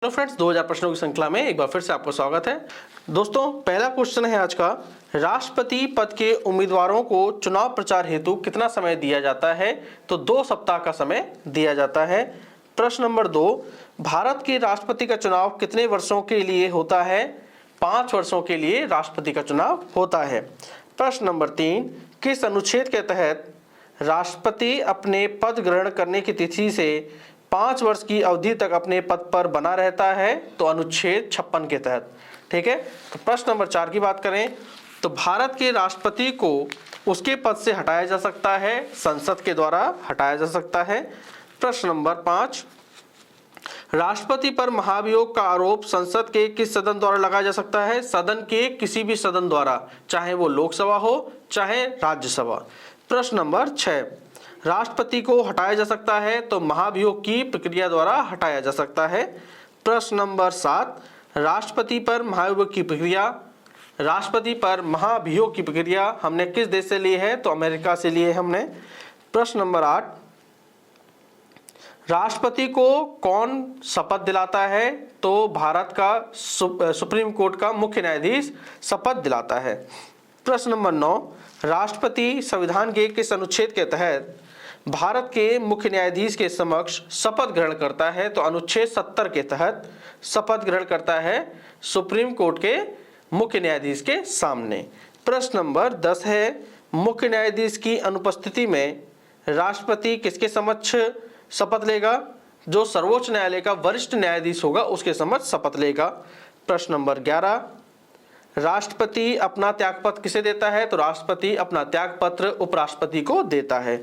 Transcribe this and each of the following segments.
Hello friends, 2000 प्रश्नों की श्रृंखला में एक बार फिर से आपका स्वागत है। दोस्तों, पहला क्वेश्चन है आज का, राष्ट्रपति पद के उम्मीदवारों को चुनाव प्रचार हेतु कितना समय दिया जाता है? तो 2 सप्ताह का समय दिया जाता है। प्रश्न नंबर 2, भारत के राष्ट्रपति का चुनाव कितने वर्षों के लिए होता है? 5 वर्षों के लिए राष्ट्रपति का चुनाव होता है। प्रश्न नंबर 3, किस अनुच्छेद के तहत राष्ट्रपति अपने पद ग्रहण करने की तिथि से 5 वर्ष की अवधि तक अपने पद पर बना रहता है? तो अनुच्छेद 56 के तहत। ठीक है। तो प्रश्न नंबर 4 की बात करें तो भारत के राष्ट्रपति को उसके पद से हटाया जा सकता है, संसद के द्वारा हटाया जा सकता है। प्रश्न नंबर 5, राष्ट्रपति पर महाभियोग का आरोप संसद के किस सदन द्वारा लगाया जा सकता है? सदन के किसी भी सदन द्वारा, चाहे वो लोकसभा हो चाहे राज्यसभा। प्रश्न नंबर 6, राष्ट्रपति को हटाया जा सकता है तो महाभियोग की प्रक्रिया द्वारा हटाया जा सकता है। प्रश्न नंबर 7, राष्ट्रपति पर महाभियोग की प्रक्रिया हमने किस देश से ली है? तो अमेरिका से लिए हमने। प्रश्न नंबर 8, राष्ट्रपति को कौन शपथ दिलाता है? तो भारत का सुप्रीम कोर्ट का मुख्य न्यायाधीश शपथ दिलाता है। प्रश्न नंबर 9, राष्ट्रपति संविधान के किस अनुच्छेद के तहत भारत के मुख्य न्यायाधीश के समक्ष शपथ ग्रहण करता है? तो अनुच्छेद 70 के तहत शपथ ग्रहण करता है सुप्रीम कोर्ट के मुख्य न्यायाधीश के सामने। प्रश्न नंबर 10 है, मुख्य न्यायाधीश की अनुपस्थिति में राष्ट्रपति किसके समक्ष शपथ लेगा? जो सर्वोच्च न्यायालय का वरिष्ठ न्यायाधीश होगा उसके समक्ष शपथ लेगा। प्रश्न नंबर 11, राष्ट्रपति अपना त्यागपत्र किसे देता है? तो राष्ट्रपति अपना त्यागपत्र उपराष्ट्रपति को देता है।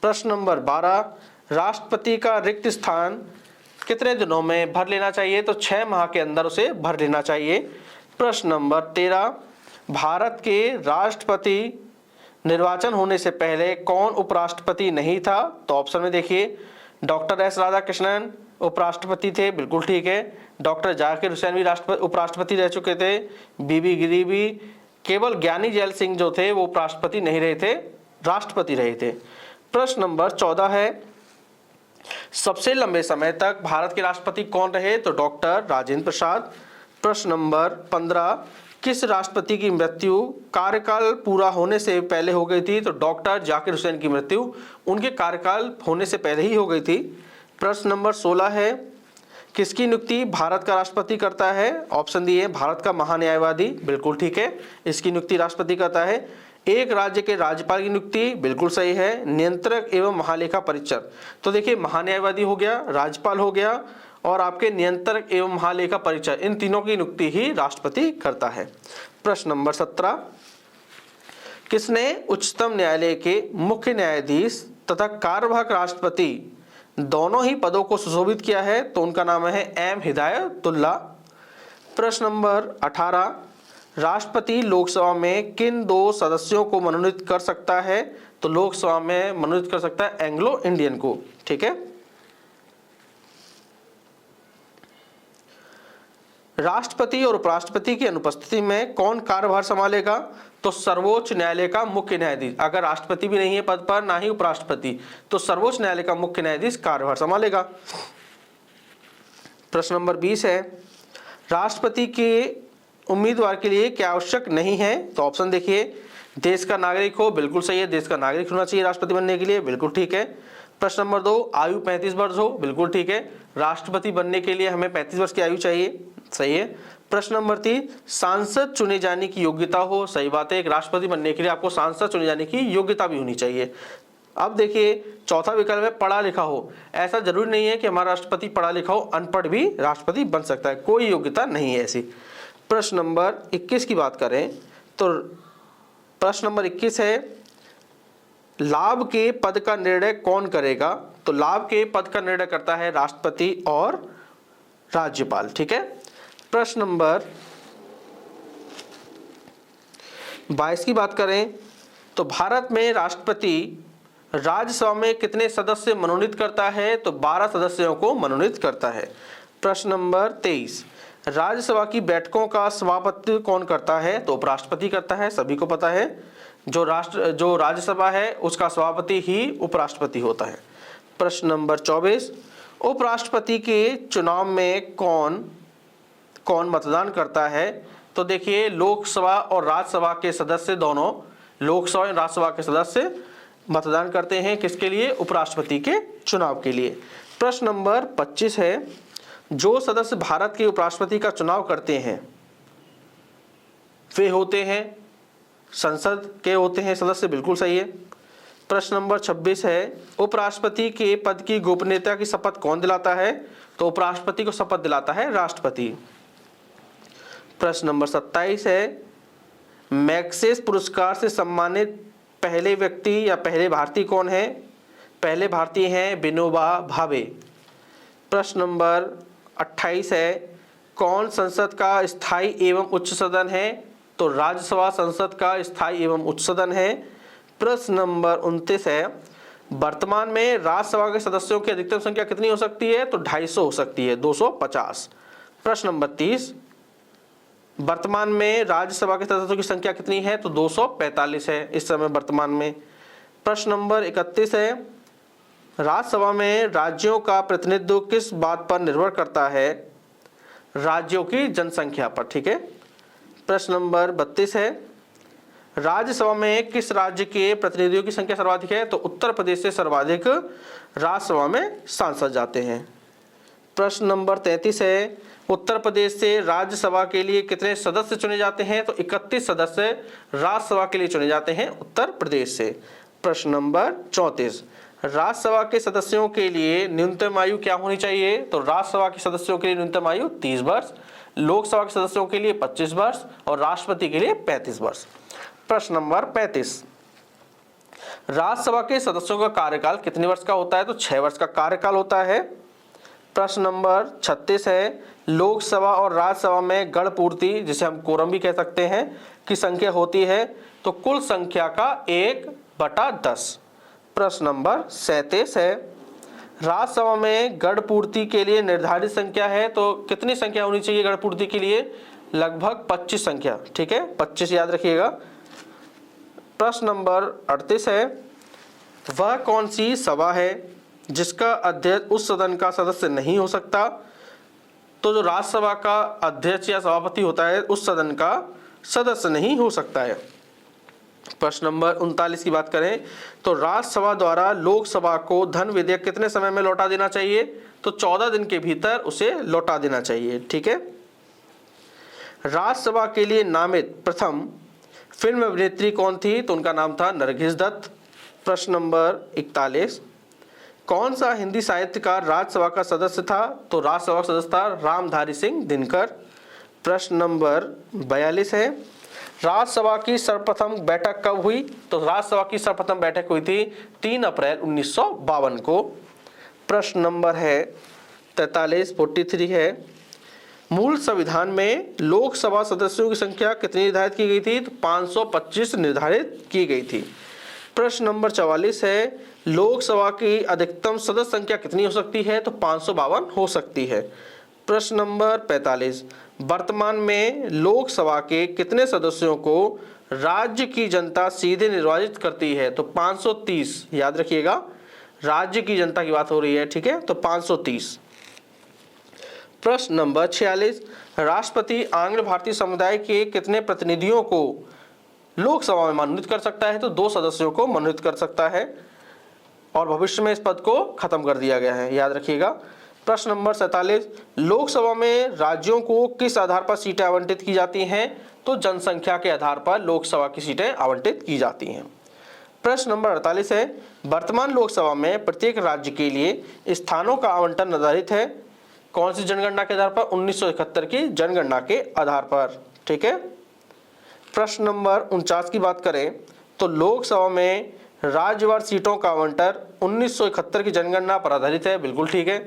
प्रश्न नंबर 12, राष्ट्रपति का रिक्त स्थान कितने दिनों में भर लेना चाहिए? तो 6 माह के अंदर उसे भर लेना चाहिए। प्रश्न नंबर 13, भारत के राष्ट्रपति निर्वाचन होने से पहले कौन उपराष्ट्रपति नहीं था? तो ऑप्शन में देखिए, डॉक्टर एस राधाकृष्णन उपराष्ट्रपति थे, बिल्कुल ठीक है। डॉक्टर जाकिर हुसैन भी उपराष्ट्रपति रह चुके थे। बीबी गिरी भी। केवल ज्ञानी जैल सिंह जो थे वो उपराष्ट्रपति नहीं रहे थे, राष्ट्रपति रहे थे। प्रश्न नंबर 14 है, सबसे लंबे समय तक भारत के राष्ट्रपति कौन रहे? तो डॉक्टर राजेंद्र प्रसाद। प्रश्न नंबर 15, किस राष्ट्रपति की मृत्यु कार्यकाल पूरा होने से पहले हो गई थी? तो डॉक्टर जाकिर हुसैन की मृत्यु उनके कार्यकाल होने से पहले ही हो गई थी। प्रश्न नंबर 16 है, किसकी नियुक्ति भारत का राष्ट्रपति करता है? ऑप्शन दिए, भारत का महान्यायवादी, बिल्कुल ठीक है, इसकी नियुक्ति राष्ट्रपति करता है। एक राज्य के राज्यपाल की नियुक्ति, बिल्कुल सही है। नियंत्रक एवं महालेखा परीक्षक, तो देखिए महान्यायवादी हो गया, राज्यपाल हो गया और आपके नियंत्रक एवं महालेखा परीक्षक, इन तीनों की नियुक्ति ही राष्ट्रपति करता है। प्रश्न नंबर 17, किसने उच्चतम न्यायालय के मुख्य न्यायाधीश तथा कार्यवाहक राष्ट्रपति दोनों ही पदों को सुशोभित किया है? तो उनका नाम है एम हिदायतुल्लाह। प्रश्न नंबर 18, राष्ट्रपति लोकसभा में किन 2 सदस्यों को मनोनीत कर सकता है? तो लोकसभा में मनोनीत कर सकता है एंग्लो इंडियन को, ठीक है। राष्ट्रपति और उपराष्ट्रपति की अनुपस्थिति में कौन कार्यभार संभालेगा? तो सर्वोच्च न्यायालय का मुख्य न्यायाधीश। अगर राष्ट्रपति भी नहीं है पद पर, ना ही उपराष्ट्रपति, तो सर्वोच्च न्यायालय का मुख्य न्यायाधीश कार्यभार संभालेगा। प्रश्न नंबर 20 है, राष्ट्रपति के उम्मीदवार के लिए क्या आवश्यक नहीं है? तो ऑप्शन देखिए, देश का नागरिक हो, बिल्कुल सही है, देश का नागरिक होना चाहिए राष्ट्रपति बनने के लिए, बिल्कुल ठीक है। प्रश्न नंबर 2, आयु 35 वर्ष हो, बिल्कुल ठीक है, राष्ट्रपति बनने के लिए हमें 35 वर्ष की आयु चाहिए, सही है। प्रश्न नंबर 3, सांसद चुने जाने की योग्यता हो, सही बात है, एक राष्ट्रपति बनने के लिए आपको सांसद चुने जाने की योग्यता भी होनी चाहिए। अब देखिए, चौथा विकल्प है पढ़ा लिखा हो। ऐसा जरूरी नहीं है कि हमारा राष्ट्रपति पढ़ा लिखा हो, अनपढ़ भी राष्ट्रपति बन सकता है, कोई योग्यता नहीं है ऐसी। प्रश्न नंबर 21 की बात करें तो प्रश्न नंबर 21 है, लाभ के पद का निर्णय कौन करेगा? तो लाभ के पद का निर्णय करता है राष्ट्रपति और राज्यपाल, ठीक है। प्रश्न नंबर 22 की बात करें तो भारत में राष्ट्रपति राज्यसभा में कितने सदस्य मनोनीत करता है? तो 12 सदस्यों को मनोनीत करता है। प्रश्न नंबर 23, राज्यसभा की बैठकों का सभापतित्व कौन करता है? तो उपराष्ट्रपति करता है, सभी को पता है। जो राज्यसभा है उसका सभापति ही उपराष्ट्रपति होता है। प्रश्न नंबर 24, उपराष्ट्रपति के चुनाव में कौन कौन मतदान करता है? तो देखिए, लोकसभा और राज्यसभा के सदस्य दोनों, लोकसभा और राज्यसभा के सदस्य मतदान करते हैं किसके लिए? उपराष्ट्रपति के चुनाव के लिए। प्रश्न नंबर 25 है, जो सदस्य भारत के उपराष्ट्रपति का चुनाव करते हैं वे होते हैं संसद के होते हैं सदस्य, बिल्कुल सही है। प्रश्न नंबर 26 है, उपराष्ट्रपति के पद की गोपनीयता की शपथ कौन दिलाता है? तो उपराष्ट्रपति को शपथ दिलाता है राष्ट्रपति। प्रश्न नंबर 27 है, मैग्सेस पुरस्कार से सम्मानित पहले व्यक्ति या पहले भारतीय कौन है? पहले भारतीय हैं विनोबा भावे। प्रश्न नंबर 28 है, कौन संसद का स्थायी एवं उच्च सदन है? तो राज्यसभा संसद का स्थायी एवं उच्च सदन है। प्रश्न नंबर 29 है, वर्तमान में राज्यसभा के सदस्यों की अधिकतम संख्या कितनी हो सकती है? तो 250 हो सकती है, 250। प्रश्न नंबर 30, वर्तमान में राज्यसभा के सदस्यों की संख्या कितनी है? तो 245 है इस समय वर्तमान में। प्रश्न नंबर 31 है, राज्यसभा में राज्यों का प्रतिनिधित्व किस बात पर निर्भर करता है? राज्यों की जनसंख्या पर, ठीक है। प्रश्न नंबर 32 है, राज्यसभा में किस राज्य के प्रतिनिधियों की संख्या सर्वाधिक है? तो उत्तर प्रदेश से सर्वाधिक राज्यसभा में सांसद जाते हैं। प्रश्न नंबर 33 है, उत्तर प्रदेश से राज्यसभा के लिए कितने सदस्य चुने जाते हैं? तो 31 सदस्य राज्यसभा के लिए चुने जाते हैं उत्तर प्रदेश से। प्रश्न नंबर 34, राज्यसभा के सदस्यों के लिए न्यूनतम आयु क्या होनी चाहिए? तो राज्यसभा के सदस्यों के लिए न्यूनतम आयु 30 वर्ष, लोकसभा के सदस्यों के लिए 25 वर्ष और राष्ट्रपति के लिए 35 वर्ष। प्रश्न नंबर 35, राज्यसभा के सदस्यों का कार्यकाल कितने वर्ष का होता है? तो 6 वर्ष का कार्यकाल होता है। प्रश्न नंबर 36 है, लोकसभा और राज्यसभा में गण पूर्ति, जिसे हम कोरम भी कह सकते हैं, की संख्या होती है? तो कुल संख्या का 1/10। प्रश्न नंबर 37 है, राज्यसभा में गण पूर्ति के लिए निर्धारित संख्या है? तो कितनी संख्या होनी चाहिए गण पूर्ति के लिए? लगभग 25 संख्या, ठीक है, 25 याद रखिएगा। प्रश्न नंबर 38 है, वह कौन सी सभा है जिसका अध्यक्ष उस सदन का सदस्य नहीं हो सकता? तो जो राज्यसभा का अध्यक्ष या सभापति होता है उस सदन का सदस्य नहीं हो सकता है। प्रश्न नंबर 39 की बात करें तो राज्यसभा द्वारा लोकसभा को धन विधेयक कितने समय में लौटा देना चाहिए? तो 14 दिन के भीतर उसे लौटा देना चाहिए, ठीक है। राज्यसभा के लिए नामित प्रथम फिल्म अभिनेत्री कौन थी? तो उनका नाम था नरगिस दत्त। प्रश्न नंबर 41, कौन सा हिंदी साहित्यकार राज्यसभा का सदस्य था? तो राज्यसभा का सदस्य था रामधारी सिंह दिनकर। प्रश्न नंबर 42 है, राज्यसभा की सर्वप्रथम बैठक कब हुई? तो राज्यसभा की सर्वप्रथम बैठक हुई थी 3 अप्रैल 1952 को। प्रश्न नंबर है 43 है, मूल संविधान में लोकसभा सदस्यों की संख्या कितनी निर्धारित की गई थी? तो 525 निर्धारित की गई थी। प्रश्न नंबर 44 है, लोकसभा की अधिकतम सदस्य संख्या कितनी हो सकती है? तो 552 हो सकती है। प्रश्न नंबर 45, वर्तमान में लोकसभा के कितने सदस्यों को राज्य की जनता सीधे निर्वाचित करती है? तो 530 याद रखिएगा, राज्य की जनता की बात हो रही है, ठीक है, तो 530। प्रश्न नंबर 46, राष्ट्रपति आंग्ल भारतीय समुदाय के कितने प्रतिनिधियों को लोकसभा में मनोनीत कर सकता है? तो 2 सदस्यों को मनोनीत कर सकता है और भविष्य में इस पद को खत्म कर दिया गया है, याद रखिएगा। प्रश्न नंबर 47, लोकसभा में राज्यों को किस आधार पर सीटें आवंटित की जाती हैं? तो जनसंख्या के आधार पर लोकसभा की सीटें आवंटित की जाती हैं। प्रश्न नंबर 48 है, वर्तमान लोकसभा में प्रत्येक राज्य के लिए स्थानों का आवंटन निर्धारित है? कौन सी जनगणना के आधार पर? 1971 की जनगणना के आधार पर, ठीक है। प्रश्न नंबर 49 की बात करें तो लोकसभा में राज्यवार सीटों का आवंटन 1971 की जनगणना पर आधारित है, बिल्कुल ठीक है।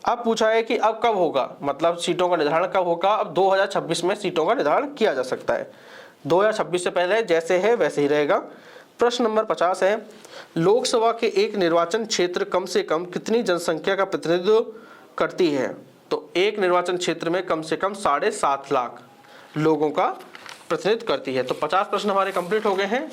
अब पूछा है कि अब कब होगा, मतलब सीटों का निर्धारण कब होगा? अब 2026 में सीटों का निर्धारण किया जा सकता है। 2026 से पहले जैसे है वैसे ही रहेगा। प्रश्न नंबर 50 है, लोकसभा के एक निर्वाचन क्षेत्र कम से कम कितनी जनसंख्या का प्रतिनिधित्व करती है? तो एक निर्वाचन क्षेत्र में कम से कम 7.5 लाख लोगों का प्रतिनिधित्व करती है। तो 50 प्रश्न हमारे कंप्लीट हो गए हैं।